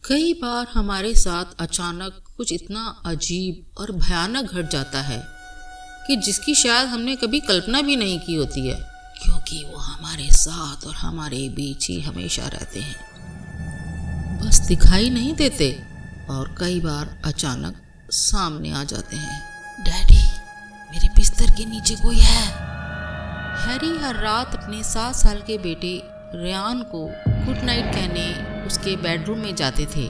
कई बार हमारे साथ अचानक कुछ इतना अजीब और भयानक घट जाता है कि जिसकी शायद हमने कभी कल्पना भी नहीं की होती है, क्योंकि वो हमारे साथ और हमारे बीच ही हमेशा रहते हैं, बस दिखाई नहीं देते और कई बार अचानक सामने आ जाते हैं। डैडी, मेरे बिस्तर के नीचे कोई है। हैरी हर रात अपने 7 साल के बेटे रेयान को गुड नाइट कहने उसके बेडरूम में जाते थे,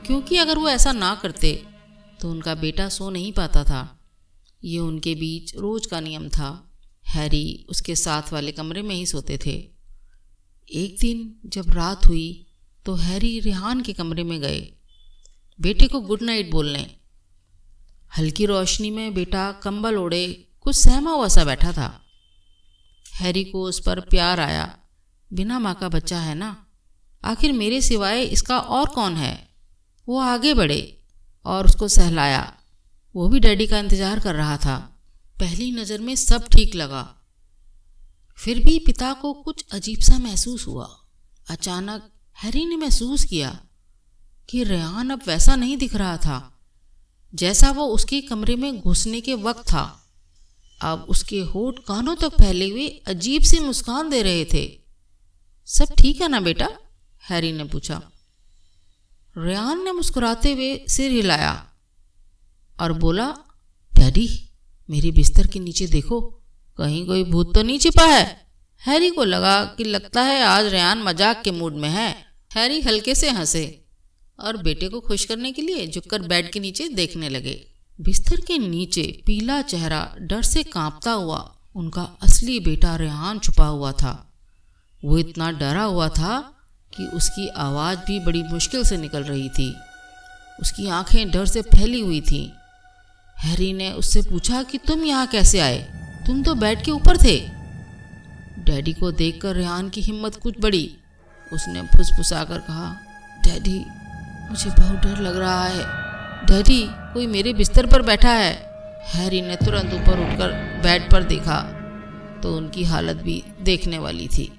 क्योंकि अगर वो ऐसा ना करते तो उनका बेटा सो नहीं पाता था। ये उनके बीच रोज का नियम था। हैरी उसके साथ वाले कमरे में ही सोते थे। एक दिन जब रात हुई तो हैरी रेहान के कमरे में गए बेटे को गुड नाइट बोलने। हल्की रोशनी में बेटा कंबल ओढ़े कुछ सहमा हुआ सा बैठा था। हैरी को उस पर प्यार आया। बिना माँ का बच्चा है ना, आखिर मेरे सिवाय इसका और कौन है। वो आगे बढ़े और उसको सहलाया। वो भी डैडी का इंतजार कर रहा था। पहली नज़र में सब ठीक लगा, फिर भी पिता को कुछ अजीब सा महसूस हुआ। अचानक हैरी ने महसूस किया कि रेयान अब वैसा नहीं दिख रहा था जैसा वो उसके कमरे में घुसने के वक्त था। अब उसके होठ कानों तक फैले हुए अजीब सी मुस्कान दे रहे थे। सब ठीक है ना बेटा? हैरी ने पूछा। रेयान ने मुस्कुराते हुए सिर हिलाया और बोला, डैडी, मेरे बिस्तर के नीचे देखो, कहीं कोई भूत तो नहीं छिपा है। हैरी को लगा कि लगता है आज रेयान मजाक के मूड में है। हैरी हल्के से हंसे और बेटे को खुश करने के लिए झुककर बेड के नीचे देखने लगे। बिस्तर के नीचे पीला चेहरा डर से कांपता हुआ उनका असली बेटा रेहान छुपा हुआ था। वो इतना डरा हुआ था कि उसकी आवाज़ भी बड़ी मुश्किल से निकल रही थी। उसकी आंखें डर से फैली हुई थीं। हैरी ने उससे पूछा कि तुम यहाँ कैसे आए? तुम तो बेड के ऊपर थे। डैडी को देखकर रेहान की हिम्मत कुछ बढ़ी। उसने फुसफुसाकर कहा, डैडी, मुझे बहुत डर लग रहा है। डैडी, कोई मेरे बिस्तर पर बैठा है। हैरी ने तुरंत ऊपर उठकर बेड पर देखा तो उनकी हालत भी देखने वाली थी।